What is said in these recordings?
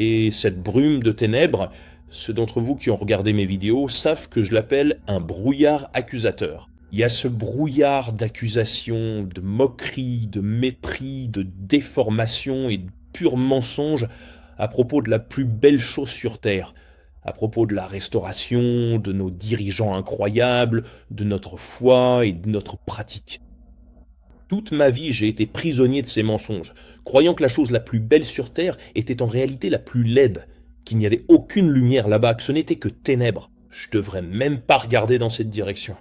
Et cette brume de ténèbres, ceux d'entre vous qui ont regardé mes vidéos savent que je l'appelle un brouillard accusateur. Il y a ce brouillard d'accusations, de moqueries, de mépris, de déformations et de purs mensonges à propos de la plus belle chose sur Terre, à propos de la restauration, de nos dirigeants incroyables, de notre foi et de notre pratique. Toute ma vie, j'ai été prisonnier de ces mensonges, croyant que la chose la plus belle sur Terre était en réalité la plus laide, qu'il n'y avait aucune lumière là-bas, que ce n'était que ténèbres. Je devrais même pas regarder dans cette direction.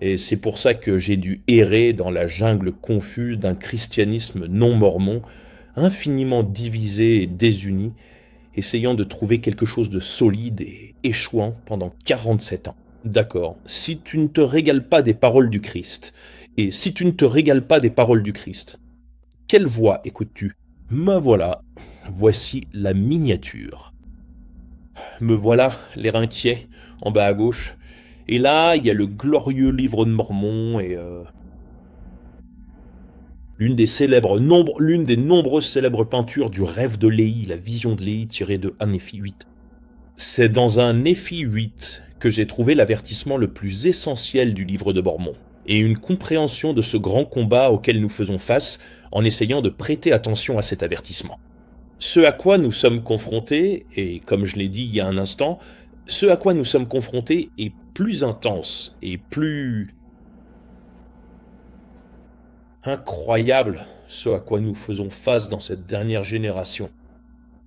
Et c'est pour ça que j'ai dû errer dans la jungle confuse d'un christianisme non mormon, infiniment divisé et désuni, essayant de trouver quelque chose de solide et échouant pendant 47 ans. D'accord, si tu ne te régales pas des paroles du Christ, et si tu ne te régales pas des paroles du Christ, quelle voix écoutes-tu? Me voilà, voici la miniature. Me voilà, l'air inquiet, en bas à gauche, et là, il y a le glorieux livre de Mormon et l'une des nombreuses célèbres peintures du rêve de Léhi, la vision de Léhi tirée de un Néphi 8. C'est dans un Néphi 8 que j'ai trouvé l'avertissement le plus essentiel du livre de Mormon, et une compréhension de ce grand combat auquel nous faisons face en essayant de prêter attention à cet avertissement. Ce à quoi nous sommes confrontés, et comme je l'ai dit il y a un instant, ce à quoi nous sommes confrontés est plus intense et plus incroyable, ce à quoi nous faisons face dans cette dernière génération.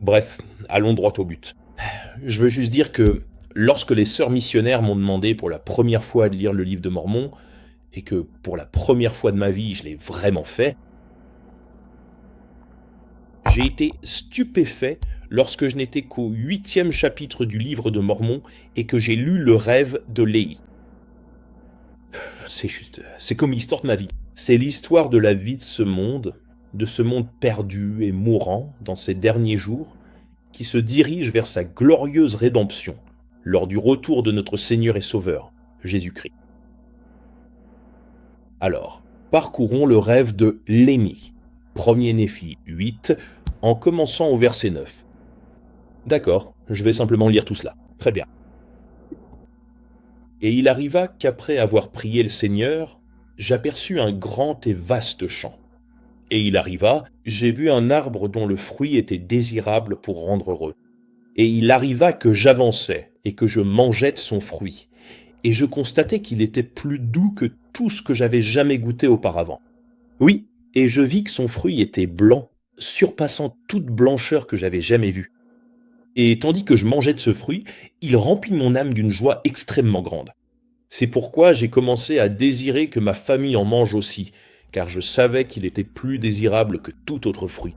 Bref, allons droit au but. Je veux juste dire que lorsque les sœurs missionnaires m'ont demandé pour la première fois de lire le livre de Mormon, et que pour la première fois de ma vie je l'ai vraiment fait, j'ai été stupéfait lorsque je n'étais qu'au 8e chapitre du livre de Mormon et que j'ai lu le rêve de Léhi. C'est comme l'histoire de ma vie. C'est l'histoire de la vie de ce monde perdu et mourant dans ces derniers jours, qui se dirige vers sa glorieuse rédemption lors du retour de notre Seigneur et Sauveur, Jésus-Christ. Alors, parcourons le rêve de Lémi, 1er Néphi 8, en commençant au verset 9. D'accord, je vais simplement lire tout cela. Très bien. Et il arriva qu'après avoir prié le Seigneur, j'aperçus un grand et vaste champ. Et il arriva, j'ai vu un arbre dont le fruit était désirable pour rendre heureux. Et il arriva que j'avançais et que je mangeais de son fruit. Et je constatais qu'il était plus doux que tout ce que j'avais jamais goûté auparavant. Oui, et je vis que son fruit était blanc, surpassant toute blancheur que j'avais jamais vue. Et tandis que je mangeais de ce fruit, il remplit mon âme d'une joie extrêmement grande. C'est pourquoi j'ai commencé à désirer que ma famille en mange aussi, car je savais qu'il était plus désirable que tout autre fruit.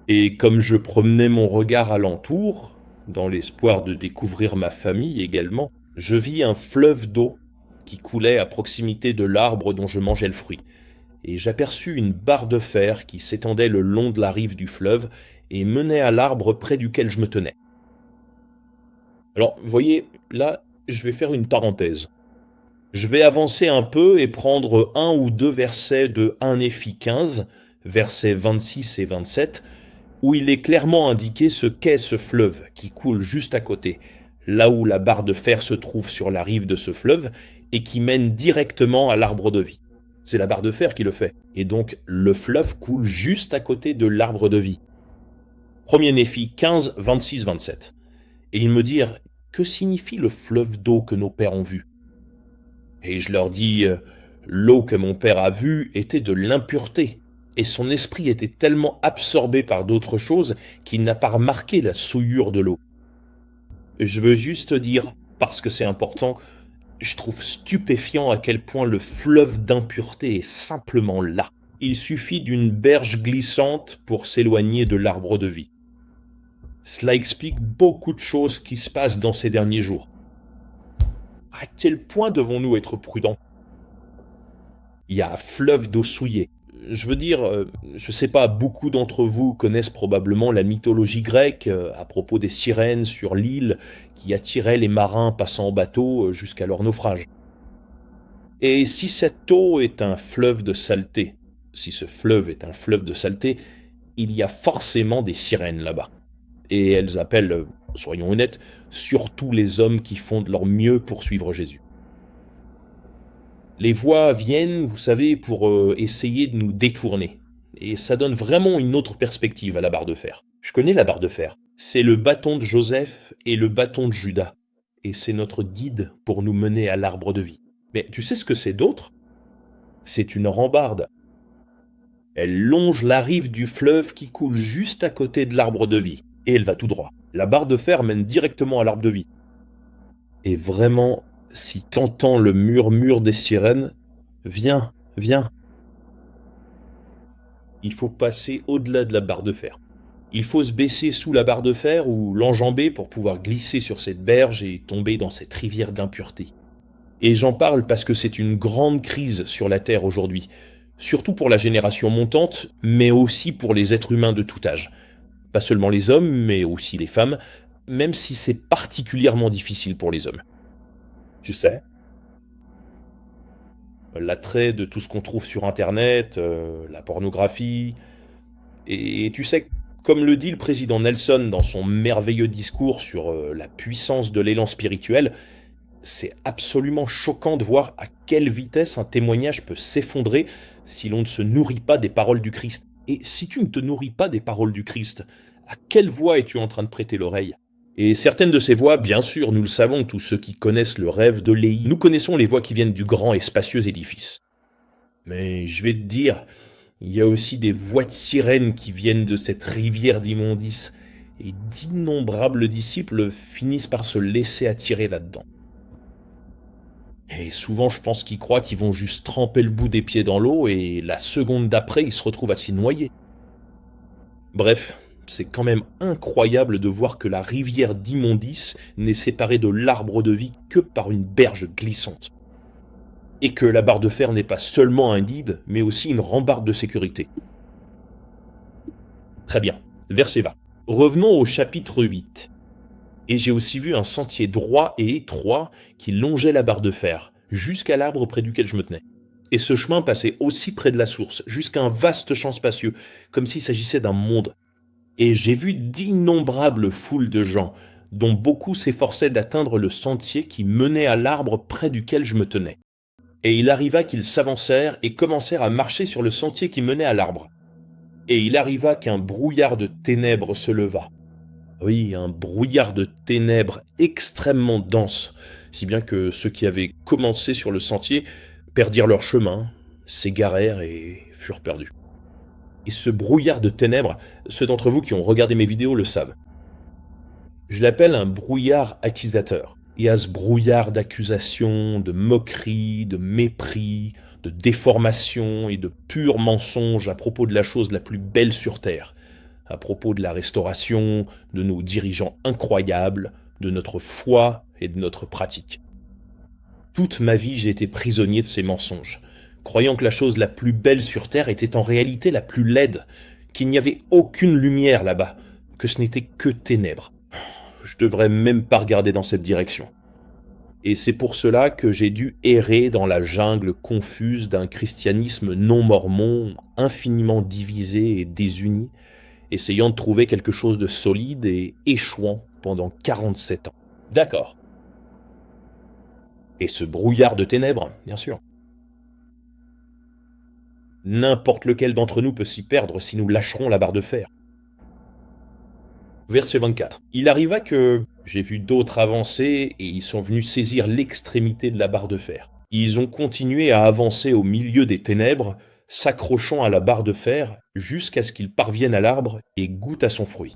Et comme je promenais mon regard alentour, dans l'espoir de découvrir ma famille également, je vis un fleuve d'eau qui coulait à proximité de l'arbre dont je mangeais le fruit, et j'aperçus une barre de fer qui s'étendait le long de la rive du fleuve et menait à l'arbre près duquel je me tenais. Alors, vous voyez, là, je vais faire une parenthèse. Je vais avancer un peu et prendre un ou deux versets de 1 Néphi 15, versets 26 et 27, où il est clairement indiqué ce qu'est ce fleuve qui coule juste à côté, là où la barre de fer se trouve sur la rive de ce fleuve et qui mène directement à l'arbre de vie. C'est la barre de fer qui le fait, et donc le fleuve coule juste à côté de l'arbre de vie. 1er Néphi 15, 26, 27. Et ils me dirent, que signifie le fleuve d'eau que nos pères ont vu? Et je leur dis, l'eau que mon père a vue était de l'impureté, et son esprit était tellement absorbé par d'autres choses qu'il n'a pas remarqué la souillure de l'eau. Je veux juste dire, parce que c'est important, je trouve stupéfiant à quel point le fleuve d'impureté est simplement là. Il suffit d'une berge glissante pour s'éloigner de l'arbre de vie. Cela explique beaucoup de choses qui se passent dans ces derniers jours. À quel point devons-nous être prudents? Il y a un fleuve d'eau souillée. Je veux dire, je sais pas, beaucoup d'entre vous connaissent probablement la mythologie grecque à propos des sirènes sur l'île qui attiraient les marins passant en bateau jusqu'à leur naufrage. Et si cette eau est un fleuve de saleté, si ce fleuve est un fleuve de saleté, il y a forcément des sirènes là-bas. Et elles appellent, soyons honnêtes, surtout les hommes qui font de leur mieux pour suivre Jésus. Les voix viennent, vous savez, pour essayer de nous détourner. Et ça donne vraiment une autre perspective à la barre de fer. Je connais la barre de fer. C'est le bâton de Joseph et le bâton de Judas. Et c'est notre guide pour nous mener à l'arbre de vie. Mais tu sais ce que c'est d'autre? C'est une rambarde. Elle longe la rive du fleuve qui coule juste à côté de l'arbre de vie. Et elle va tout droit. La barre de fer mène directement à l'arbre de vie. Et vraiment, si t'entends le murmure des sirènes, viens, viens. Il faut passer au-delà de la barre de fer. Il faut se baisser sous la barre de fer ou l'enjamber pour pouvoir glisser sur cette berge et tomber dans cette rivière d'impureté. Et j'en parle parce que c'est une grande crise sur la Terre aujourd'hui, surtout pour la génération montante, mais aussi pour les êtres humains de tout âge. Pas seulement les hommes, mais aussi les femmes, même si c'est particulièrement difficile pour les hommes. Tu sais, l'attrait de tout ce qu'on trouve sur Internet, la pornographie, et tu sais, comme le dit le président Nelson dans son merveilleux discours sur la puissance de l'élan spirituel, c'est absolument choquant de voir à quelle vitesse un témoignage peut s'effondrer si l'on ne se nourrit pas des paroles du Christ. Et si tu ne te nourris pas des paroles du Christ, à quelle voix es-tu en train de prêter l'oreille? Et certaines de ces voix, bien sûr, nous le savons, tous ceux qui connaissent le rêve de Léhi, nous connaissons les voix qui viennent du grand et spacieux édifice. Mais je vais te dire, il y a aussi des voix de sirènes qui viennent de cette rivière d'immondices, et d'innombrables disciples finissent par se laisser attirer là-dedans. Et souvent, je pense qu'ils croient qu'ils vont juste tremper le bout des pieds dans l'eau, et la seconde d'après, ils se retrouvent à s'y noyer. Bref, c'est quand même incroyable de voir que la rivière d'immondices n'est séparée de l'arbre de vie que par une berge glissante. Et que la barre de fer n'est pas seulement un guide, mais aussi une rambarde de sécurité. Très bien, verset 20. Revenons au chapitre 8. Et j'ai aussi vu un sentier droit et étroit qui longeait la barre de fer, jusqu'à l'arbre près duquel je me tenais. Et ce chemin passait aussi près de la source, jusqu'à un vaste champ spacieux, comme s'il s'agissait d'un monde. Et j'ai vu d'innombrables foules de gens, dont beaucoup s'efforçaient d'atteindre le sentier qui menait à l'arbre près duquel je me tenais. Et il arriva qu'ils s'avancèrent et commencèrent à marcher sur le sentier qui menait à l'arbre. Et il arriva qu'un brouillard de ténèbres se leva. Oui, un brouillard de ténèbres extrêmement dense, si bien que ceux qui avaient commencé sur le sentier perdirent leur chemin, s'égarèrent et furent perdus. Et ce brouillard de ténèbres, ceux d'entre vous qui ont regardé mes vidéos le savent. Je l'appelle un brouillard accusateur. Et à ce brouillard d'accusations, de moqueries, de mépris, de déformations et de purs mensonges à propos de la chose la plus belle sur Terre, à propos de la restauration, de nos dirigeants incroyables, de notre foi et de notre pratique. Toute ma vie, j'ai été prisonnier de ces mensonges, croyant que la chose la plus belle sur Terre était en réalité la plus laide, qu'il n'y avait aucune lumière là-bas, que ce n'était que ténèbres. Je devrais même pas regarder dans cette direction. Et c'est pour cela que j'ai dû errer dans la jungle confuse d'un christianisme non mormon, infiniment divisé et désuni, essayant de trouver quelque chose de solide et échouant pendant 47 ans. D'accord. Et ce brouillard de ténèbres, bien sûr. N'importe lequel d'entre nous peut s'y perdre si nous lâcherons la barre de fer. Verset 24. Il arriva que j'ai vu d'autres avancer et ils sont venus saisir l'extrémité de la barre de fer. Ils ont continué à avancer au milieu des ténèbres, s'accrochant à la barre de fer jusqu'à ce qu'ils parviennent à l'arbre et goûtent à son fruit.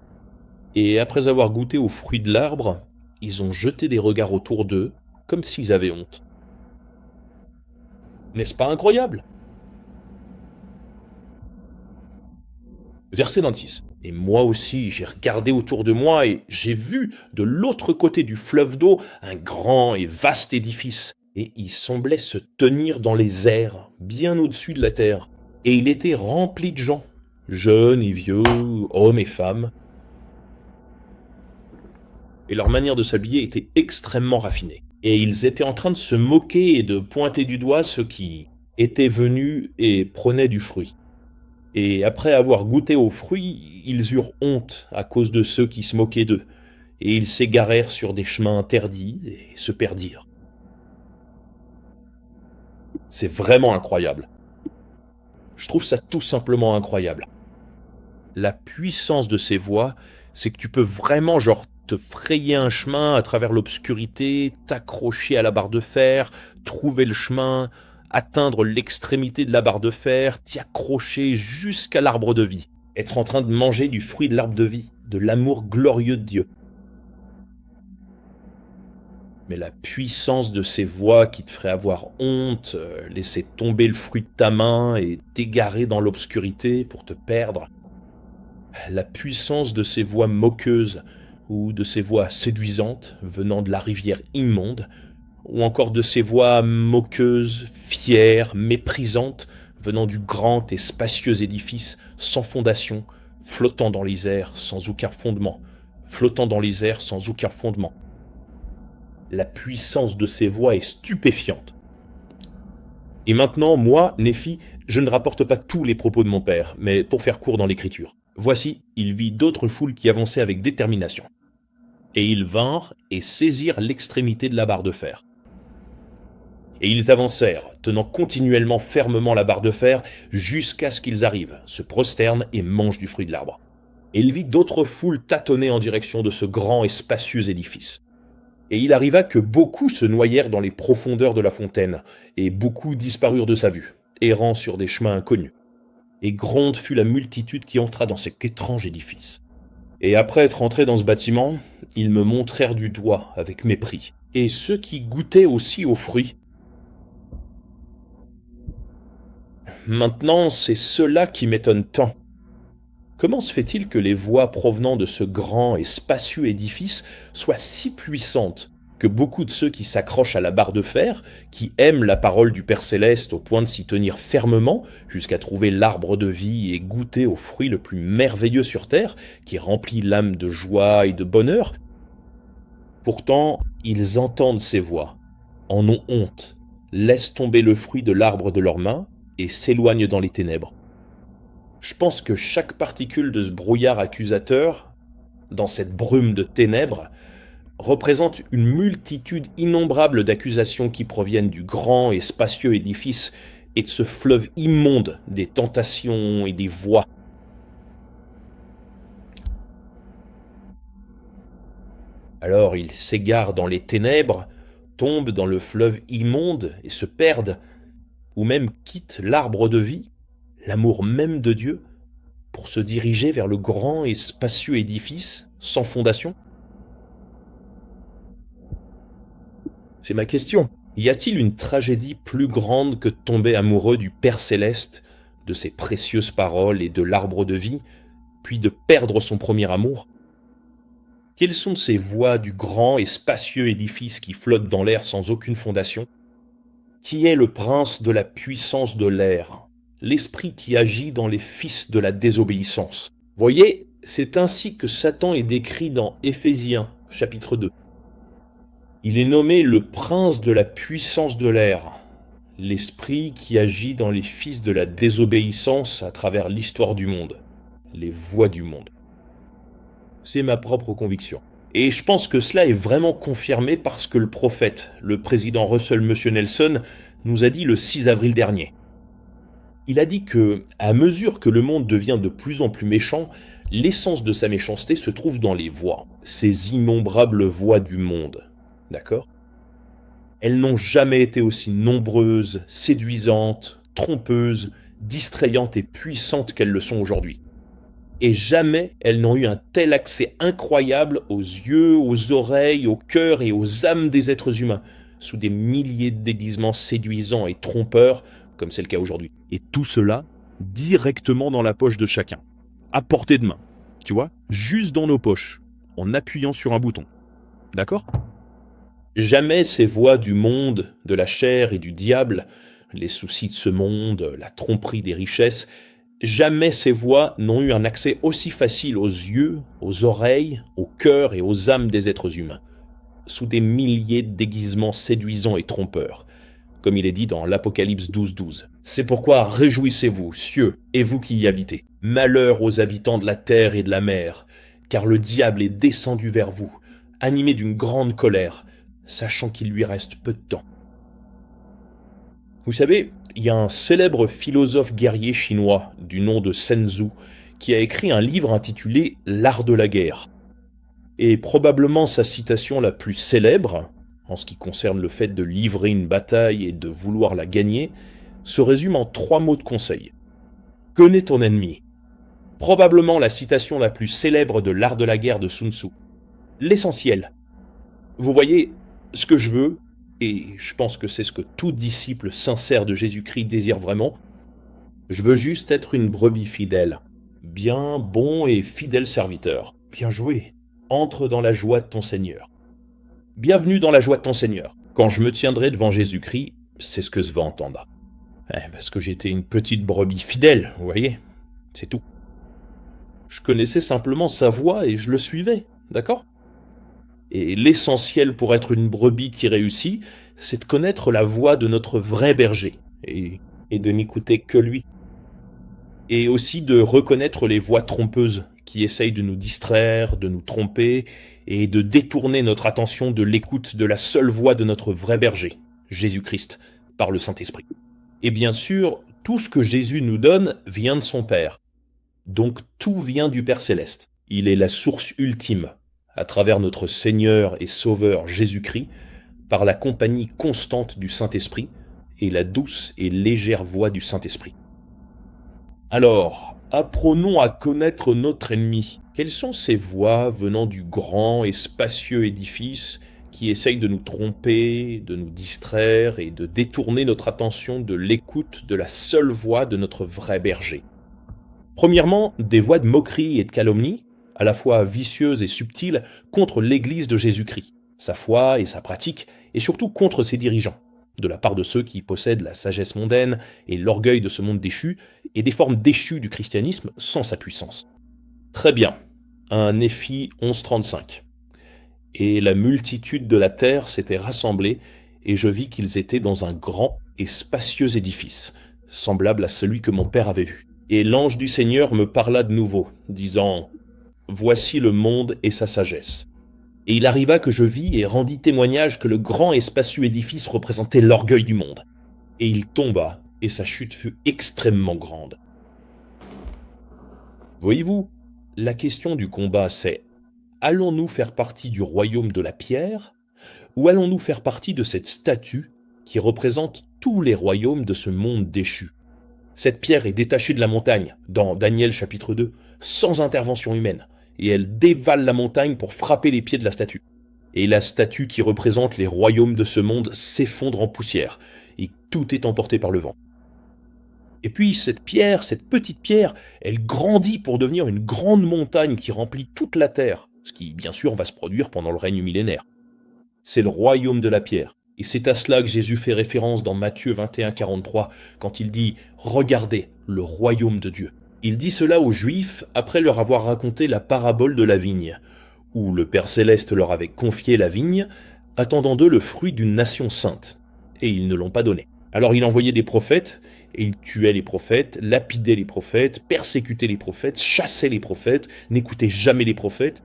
Et après avoir goûté au fruit de l'arbre, ils ont jeté des regards autour d'eux, comme s'ils avaient honte. N'est-ce pas incroyable? Verset 26. Et moi aussi, j'ai regardé autour de moi et j'ai vu de l'autre côté du fleuve d'eau un grand et vaste édifice. Et il semblait se tenir dans les airs, bien au-dessus de la terre. Et il était rempli de gens, jeunes et vieux, hommes et femmes. Et leur manière de s'habiller était extrêmement raffinée. Et ils étaient en train de se moquer et de pointer du doigt ceux qui étaient venus et prenaient du fruit. Et après avoir goûté aux fruits, ils eurent honte à cause de ceux qui se moquaient d'eux, et ils s'égarèrent sur des chemins interdits et se perdirent. C'est vraiment incroyable. Je trouve ça tout simplement incroyable. La puissance de ces voix, c'est que tu peux vraiment te frayer un chemin à travers l'obscurité, t'accrocher à la barre de fer, trouver le chemin, atteindre l'extrémité de la barre de fer, t'y accrocher jusqu'à l'arbre de vie, être en train de manger du fruit de l'arbre de vie, de l'amour glorieux de Dieu. Mais la puissance de ces voix qui te ferait avoir honte, laisser tomber le fruit de ta main et t'égarer dans l'obscurité pour te perdre, la puissance de ces voix moqueuses ou de ces voix séduisantes venant de la rivière immonde, ou encore de ces voix moqueuses, fières, méprisantes, venant du grand et spacieux édifice sans fondation, flottant dans les airs sans aucun fondement, flottant dans les airs sans aucun fondement. La puissance de ces voix est stupéfiante. Et maintenant, moi, Néphi, je ne rapporte pas tous les propos de mon père, mais pour faire court dans l'écriture. Voici, il vit d'autres foules qui avançaient avec détermination. Et ils vinrent et saisirent l'extrémité de la barre de fer. Et ils avancèrent, tenant continuellement fermement la barre de fer, jusqu'à ce qu'ils arrivent, se prosternent et mangent du fruit de l'arbre. Et il vit d'autres foules tâtonner en direction de ce grand et spacieux édifice. Et il arriva que beaucoup se noyèrent dans les profondeurs de la fontaine, et beaucoup disparurent de sa vue, errant sur des chemins inconnus. Et gronde fut la multitude qui entra dans cet étrange édifice. Et après être entrés dans ce bâtiment, ils me montrèrent du doigt avec mépris. Et ceux qui goûtaient aussi aux fruits. Maintenant, c'est cela qui m'étonne tant. Comment se fait-il que les voix provenant de ce grand et spacieux édifice soient si puissantes que beaucoup de ceux qui s'accrochent à la barre de fer, qui aiment la parole du Père Céleste au point de s'y tenir fermement jusqu'à trouver l'arbre de vie et goûter au fruit le plus merveilleux sur terre, qui remplit l'âme de joie et de bonheur, pourtant ils entendent ces voix, en ont honte, laissent tomber le fruit de l'arbre de leurs mains et s'éloignent dans les ténèbres. Je pense que chaque particule de ce brouillard accusateur, dans cette brume de ténèbres, représente une multitude innombrable d'accusations qui proviennent du grand et spacieux édifice et de ce fleuve immonde des tentations et des voix. Alors ils s'égarent dans les ténèbres, tombent dans le fleuve immonde et se perdent, ou même quittent l'arbre de vie, l'amour même de Dieu, pour se diriger vers le grand et spacieux édifice sans fondation. C'est ma question. Y a-t-il une tragédie plus grande que de tomber amoureux du Père Céleste, de ses précieuses paroles et de l'arbre de vie, puis de perdre son premier amour? Quelles sont ces voix du grand et spacieux édifice qui flotte dans l'air sans aucune fondation? Qui est le prince de la puissance de l'air, l'esprit qui agit dans les fils de la désobéissance? Voyez, c'est ainsi que Satan est décrit dans Éphésiens, chapitre 2. Il est nommé le prince de la puissance de l'air, l'esprit qui agit dans les fils de la désobéissance à travers l'histoire du monde, les voies du monde. C'est ma propre conviction. Et je pense que cela est vraiment confirmé parce que le prophète, le président Russell M. Nelson, nous a dit le 6 avril dernier. Il a dit que, à mesure que le monde devient de plus en plus méchant, l'essence de sa méchanceté se trouve dans les voix, ces innombrables voix du monde. D'accord ? Elles n'ont jamais été aussi nombreuses, séduisantes, trompeuses, distrayantes et puissantes qu'elles le sont aujourd'hui. Et jamais elles n'ont eu un tel accès incroyable aux yeux, aux oreilles, au cœur et aux âmes des êtres humains, sous des milliers de déguisements séduisants et trompeurs, comme c'est le cas aujourd'hui. Et tout cela directement dans la poche de chacun, à portée de main, tu vois, juste dans nos poches, en appuyant sur un bouton. D'accord ? Jamais ces voix du monde, de la chair et du diable, les soucis de ce monde, la tromperie des richesses, jamais ces voix n'ont eu un accès aussi facile aux yeux, aux oreilles, au cœur et aux âmes des êtres humains, sous des milliers de déguisements séduisants et trompeurs, comme il est dit dans l'Apocalypse 12:12. C'est pourquoi réjouissez-vous, cieux, et vous qui y habitez. Malheur aux habitants de la terre et de la mer, car le diable est descendu vers vous, animé d'une grande colère, sachant qu'il lui reste peu de temps. Vous savez, il y a un célèbre philosophe guerrier chinois du nom de Sun Tzu qui a écrit un livre intitulé L'art de la guerre. Et probablement sa citation la plus célèbre, en ce qui concerne le fait de livrer une bataille et de vouloir la gagner, se résume en 3 mots de conseil. Connais ton ennemi. Probablement la citation la plus célèbre de l'art de la guerre de Sun Tzu. L'essentiel. Vous voyez, ce que je veux, et je pense que c'est ce que tout disciple sincère de Jésus-Christ désire vraiment, je veux juste être une brebis fidèle. Bien, bon et fidèle serviteur. Bien joué. Entre dans la joie de ton Seigneur. Bienvenue dans la joie de ton Seigneur. Quand je me tiendrai devant Jésus-Christ, c'est ce que je vais entendre. Parce que j'étais une petite brebis fidèle, vous voyez, c'est tout. Je connaissais simplement sa voix et je le suivais, d'accord ? Et l'essentiel pour être une brebis qui réussit, c'est de connaître la voix de notre vrai berger, et de n'écouter que lui. Et aussi de reconnaître les voix trompeuses qui essayent de nous distraire, de nous tromper, et de détourner notre attention de l'écoute de la seule voix de notre vrai berger, Jésus-Christ, par le Saint-Esprit. Et bien sûr, tout ce que Jésus nous donne vient de son Père. Donc tout vient du Père Céleste. Il est la source ultime, à travers notre Seigneur et Sauveur Jésus-Christ, par la compagnie constante du Saint-Esprit et la douce et légère voix du Saint-Esprit. Alors, apprenons à connaître notre ennemi. Quelles sont ces voix venant du grand et spacieux édifice qui essayent de nous tromper, de nous distraire et de détourner notre attention de l'écoute de la seule voix de notre vrai berger? Premièrement, des voix de moquerie et de calomnie, à la fois vicieuses et subtiles, contre l'Église de Jésus-Christ, sa foi et sa pratique, et surtout contre ses dirigeants, de la part de ceux qui possèdent la sagesse mondaine et l'orgueil de ce monde déchu, et des formes déchues du christianisme sans sa puissance. Très bien, un Néphi 11:35. Et la multitude de la terre s'était rassemblée, et je vis qu'ils étaient dans un grand et spacieux édifice, semblable à celui que mon père avait vu. Et l'ange du Seigneur me parla de nouveau, disant « Voici le monde et sa sagesse. » Et il arriva que je vis et rendis témoignage que le grand et spacieux édifice représentait l'orgueil du monde. Et il tomba, et sa chute fut extrêmement grande. Voyez-vous, la question du combat c'est « Allons-nous faire partie du royaume de la pierre, ou allons-nous faire partie de cette statue qui représente tous les royaumes de ce monde déchu ?» Cette pierre est détachée de la montagne, dans Daniel chapitre 2, sans intervention humaine, et elle dévale la montagne pour frapper les pieds de la statue. Et la statue qui représente les royaumes de ce monde s'effondre en poussière, et tout est emporté par le vent. Et puis cette pierre, cette petite pierre, elle grandit pour devenir une grande montagne qui remplit toute la terre, ce qui bien sûr va se produire pendant le règne millénaire. C'est le royaume de la pierre. Et c'est à cela que Jésus fait référence dans Matthieu 21:43, quand il dit « Regardez, le royaume de Dieu ». Il dit cela aux Juifs après leur avoir raconté la parabole de la vigne, où le Père Céleste leur avait confié la vigne, attendant d'eux le fruit d'une nation sainte, et ils ne l'ont pas donné. Alors il envoyait des prophètes, et il tuait les prophètes, lapidait les prophètes, persécutait les prophètes, chassait les prophètes, n'écoutait jamais les prophètes.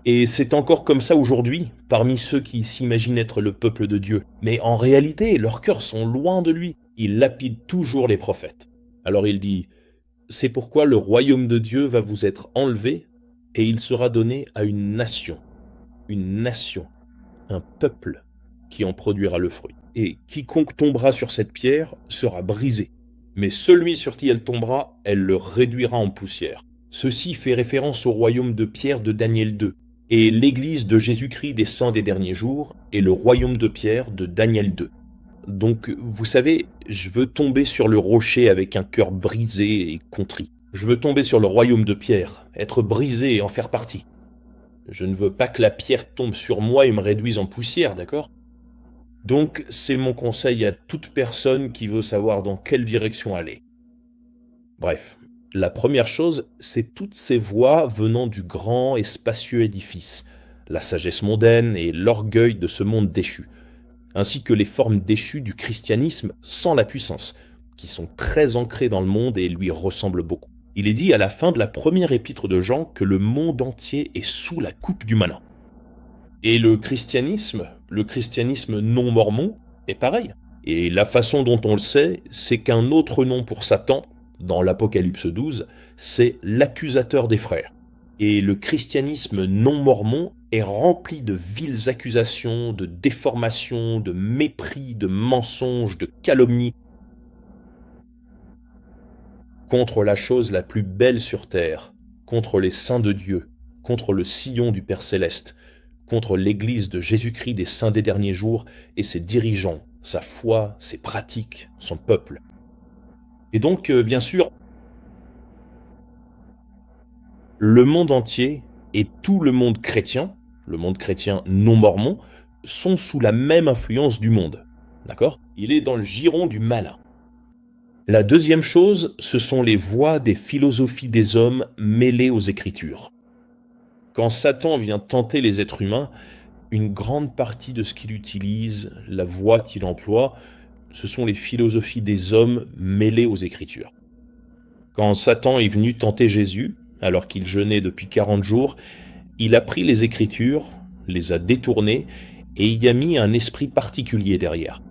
Et c'est encore comme ça aujourd'hui, parmi ceux qui s'imaginent être le peuple de Dieu. Mais en réalité, leurs cœurs sont loin de lui. Il lapide toujours les prophètes. Alors il dit, « C'est pourquoi le royaume de Dieu va vous être enlevé, et il sera donné à une nation, un peuple qui en produira le fruit. Et quiconque tombera sur cette pierre sera brisé. Mais celui sur qui elle tombera, elle le réduira en poussière. » Ceci fait référence au royaume de Pierre de Daniel 2. Et l'église de Jésus-Christ des saints des derniers jours est le royaume de Pierre de Daniel 2. Donc, vous savez, je veux tomber sur le rocher avec un cœur brisé et contrit. Je veux tomber sur le royaume de Pierre, être brisé et en faire partie. Je ne veux pas que la pierre tombe sur moi et me réduise en poussière, d'accord ? Donc, c'est mon conseil à toute personne qui veut savoir dans quelle direction aller. Bref. La première chose, c'est toutes ces voix venant du grand et spacieux édifice, la sagesse mondaine et l'orgueil de ce monde déchu. ainsi que les formes déchues du christianisme sans la puissance, qui sont très ancrées dans le monde et lui ressemblent beaucoup. Il est dit à la fin de la première épître de Jean que le monde entier est sous la coupe du malin. Et le christianisme non mormon, est pareil. Et la façon dont on le sait, c'est qu'un autre nom pour Satan, dans l'Apocalypse 12, c'est l'accusateur des frères. Et le christianisme non mormon est rempli de viles accusations, de déformations, de mépris, de mensonges, de calomnies contre la chose la plus belle sur terre, contre les saints de Dieu, contre le sillon du Père Céleste, contre l'Église de Jésus-Christ des saints des derniers jours et ses dirigeants, sa foi, ses pratiques, son peuple. Et donc, bien sûr, le monde entier et tout le monde chrétien non mormon, sont sous la même influence du monde. D'accord ? Il est dans le giron du malin. La deuxième chose, ce sont les voies des philosophies des hommes mêlées aux Écritures. Quand Satan vient tenter les êtres humains, une grande partie de ce qu'il utilise, la voie qu'il emploie, ce sont les philosophies des hommes mêlées aux Écritures. Quand Satan est venu tenter Jésus, alors qu'il jeûnait depuis 40 jours, il a pris les Écritures, les a détournées, et il y a mis un esprit particulier derrière.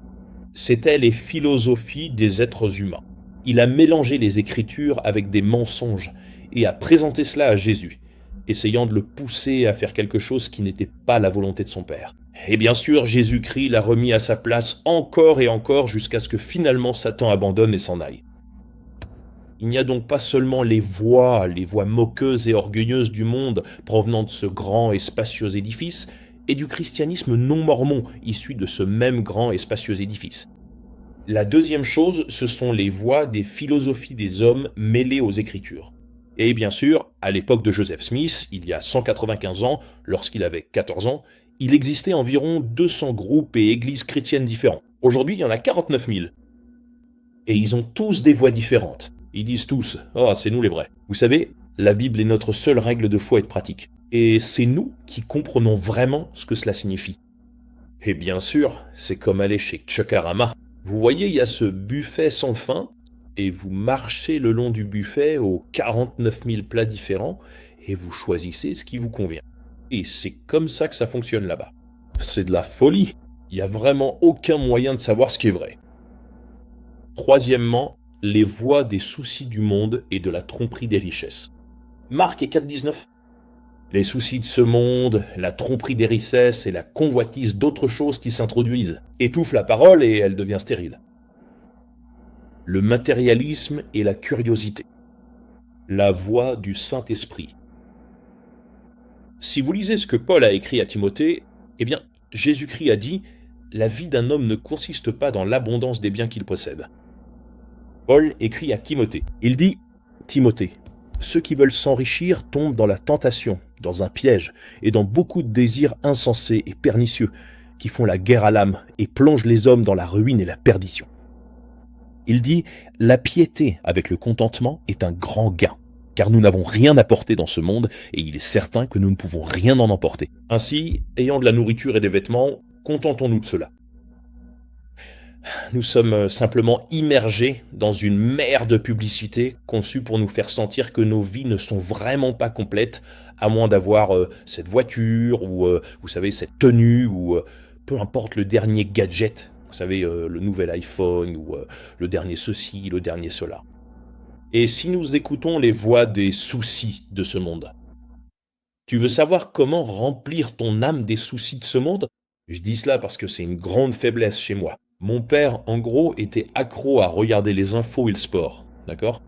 C'étaient les philosophies des êtres humains. Il a mélangé les Écritures avec des mensonges et a présenté cela à Jésus, essayant de le pousser à faire quelque chose qui n'était pas la volonté de son Père. Et bien sûr, Jésus-Christ l'a remis à sa place encore et encore jusqu'à ce que finalement Satan abandonne et s'en aille. Il n'y a donc pas seulement les voix moqueuses et orgueilleuses du monde provenant de ce grand et spacieux édifice, et du christianisme non mormon issu de ce même grand et spacieux édifice. La deuxième chose, ce sont les voix des philosophies des hommes mêlées aux Écritures. Et bien sûr, à l'époque de Joseph Smith, il y a 195 ans, lorsqu'il avait 14 ans, il existait environ 200 groupes et églises chrétiennes différents. Aujourd'hui, il y en a 49 000. Et ils ont tous des voix différentes. Ils disent tous « Ah, c'est nous les vrais ». Vous savez, la Bible est notre seule règle de foi et de pratique. Et c'est nous qui comprenons vraiment ce que cela signifie. Et bien sûr, c'est comme aller chez Chuckarama. Vous voyez, il y a ce buffet sans fin, et vous marchez le long du buffet aux 49 000 plats différents, et vous choisissez ce qui vous convient. Et c'est comme ça que ça fonctionne là-bas. C'est de la folie. Il n'y a vraiment aucun moyen de savoir ce qui est vrai. Troisièmement, les voies des soucis du monde et de la tromperie des richesses. Marc et 4,19. Les soucis de ce monde, la tromperie des richesses et la convoitise d'autres choses qui s'introduisent étouffent la parole et elle devient stérile. Le matérialisme et la curiosité. La voie du Saint-Esprit. Si vous lisez ce que Paul a écrit à Timothée, eh bien, Jésus-Christ a dit « La vie d'un homme ne consiste pas dans l'abondance des biens qu'il possède ». Paul écrit à Timothée. Il dit « Timothée, ceux qui veulent s'enrichir tombent dans la tentation, dans un piège, et dans beaucoup de désirs insensés et pernicieux, qui font la guerre à l'âme et plongent les hommes dans la ruine et la perdition. » Il dit « La piété avec le contentement est un grand gain, car nous n'avons rien à porter dans ce monde, et il est certain que nous ne pouvons rien en emporter. Ainsi, ayant de la nourriture et des vêtements, contentons-nous de cela. » Nous sommes simplement immergés dans une mer de publicité conçue pour nous faire sentir que nos vies ne sont vraiment pas complètes, à moins d'avoir cette voiture, ou vous savez, cette tenue, ou peu importe le dernier gadget, vous savez, le nouvel iPhone, ou le dernier ceci, le dernier cela. Et si nous écoutons les voix des soucis de ce monde, tu veux savoir comment remplir ton âme des soucis de ce monde ? Je dis cela parce que c'est une grande faiblesse chez moi. Mon père, en gros, était accro à regarder les infos et le sport, d'accord ?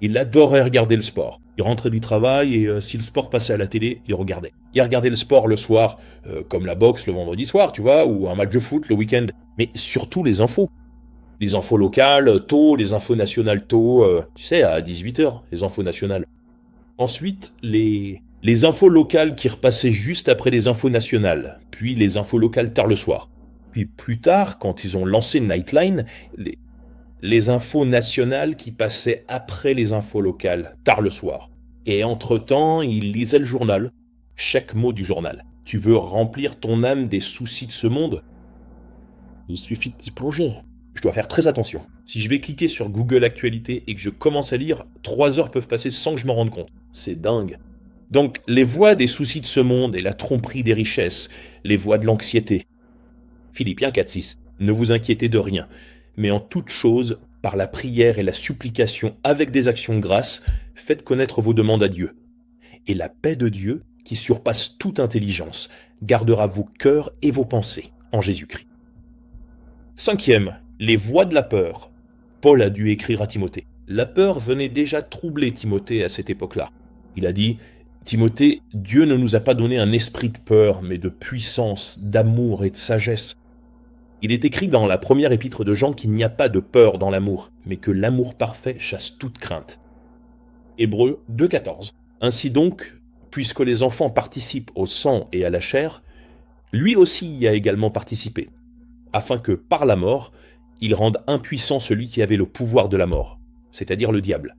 Il adorait regarder le sport. Il rentrait du travail et si le sport passait à la télé, il regardait. Il regardait le sport le soir, comme la boxe le vendredi soir, tu vois, ou un match de foot le week-end. Mais surtout les infos. Les infos locales, tôt, les infos nationales tôt, tu sais, à 18h, les infos nationales. Ensuite, les infos locales qui repassaient juste après les infos nationales, puis les infos locales tard le soir. Puis plus tard, quand ils ont lancé Nightline, les infos nationales qui passaient après les infos locales, tard le soir. Et entre-temps, ils lisaient le journal, chaque mot du journal. Tu veux remplir ton âme des soucis de ce monde ? Il suffit de t'y plonger. Je dois faire très attention. Si je vais cliquer sur Google Actualité et que je commence à lire, 3 heures peuvent passer sans que je m'en rende compte. C'est dingue. Donc, les voies des soucis de ce monde et la tromperie des richesses, les voies de l'anxiété. Philippiens 4,6. Ne vous inquiétez de rien, mais en toute chose, par la prière et la supplication avec des actions de grâce, faites connaître vos demandes à Dieu. Et la paix de Dieu, qui surpasse toute intelligence, gardera vos cœurs et vos pensées en Jésus-Christ. 5e, les voies de la peur. Paul a dû écrire à Timothée. La peur venait déjà troubler Timothée à cette époque-là. Il a dit « Timothée, Dieu ne nous a pas donné un esprit de peur, mais de puissance, d'amour et de sagesse. » Il est écrit dans la première épître de Jean qu'il n'y a pas de peur dans l'amour, mais que l'amour parfait chasse toute crainte. Hébreux 2,14. Ainsi donc, puisque les enfants participent au sang et à la chair, lui aussi y a également participé, afin que, par la mort, il rende impuissant celui qui avait le pouvoir de la mort, c'est-à-dire le diable,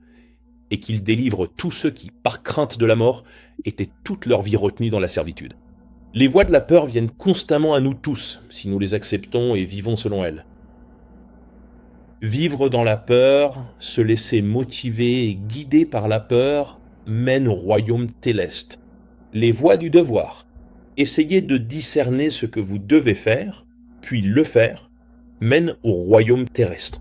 et qu'il délivre tous ceux qui, par crainte de la mort, étaient toute leur vie retenus dans la servitude. Les voies de la peur viennent constamment à nous tous, si nous les acceptons et vivons selon elles. Vivre dans la peur, se laisser motiver et guider par la peur, mène au royaume céleste. Les voies du devoir. Essayez de discerner ce que vous devez faire, puis le faire, mène au royaume terrestre.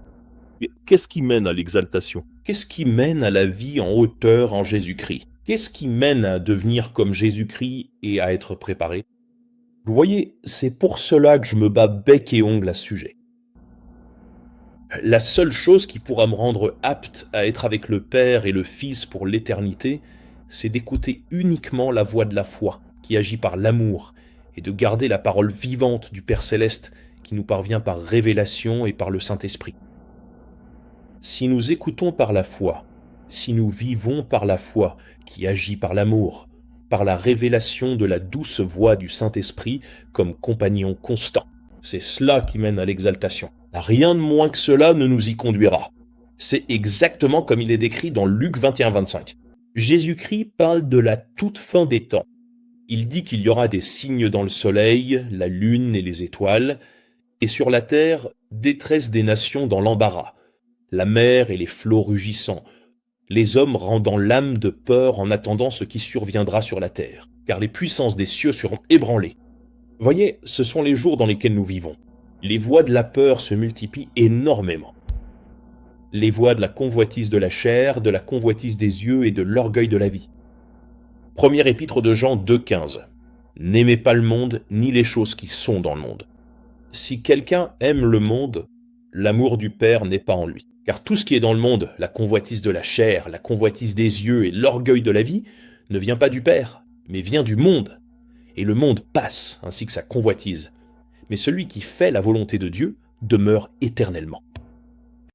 Qu'est-ce qui mène à l'exaltation? Qu'est-ce qui mène à la vie en hauteur en Jésus-Christ? Qu'est-ce qui mène à devenir comme Jésus-Christ et à être préparé? Vous voyez, c'est pour cela que je me bats bec et ongle à ce sujet. La seule chose qui pourra me rendre apte à être avec le Père et le Fils pour l'éternité, c'est d'écouter uniquement la voix de la foi, qui agit par l'amour, et de garder la parole vivante du Père Céleste, qui nous parvient par révélation et par le Saint-Esprit. Si nous écoutons par la foi, si nous vivons par la foi, qui agit par l'amour, par la révélation de la douce voix du Saint-Esprit comme compagnon constant, c'est cela qui mène à l'exaltation. Rien de moins que cela ne nous y conduira. C'est exactement comme il est décrit dans Luc 21-25. Jésus-Christ parle de la toute fin des temps. Il dit qu'il y aura des signes dans le soleil, la lune et les étoiles, et sur la terre, détresse des nations dans l'embarras, la mer et les flots rugissants, les hommes rendant l'âme de peur en attendant ce qui surviendra sur la terre, car les puissances des cieux seront ébranlées. Voyez, ce sont les jours dans lesquels nous vivons. Les voies de la peur se multiplient énormément. Les voies de la convoitise de la chair, de la convoitise des yeux et de l'orgueil de la vie. Première épître de Jean 2,15. N'aimez pas le monde, ni les choses qui sont dans le monde. Si quelqu'un aime le monde, l'amour du Père n'est pas en lui. Car tout ce qui est dans le monde, la convoitise de la chair, la convoitise des yeux et l'orgueil de la vie, ne vient pas du Père, mais vient du monde. Et le monde passe, ainsi que sa convoitise. Mais celui qui fait la volonté de Dieu demeure éternellement.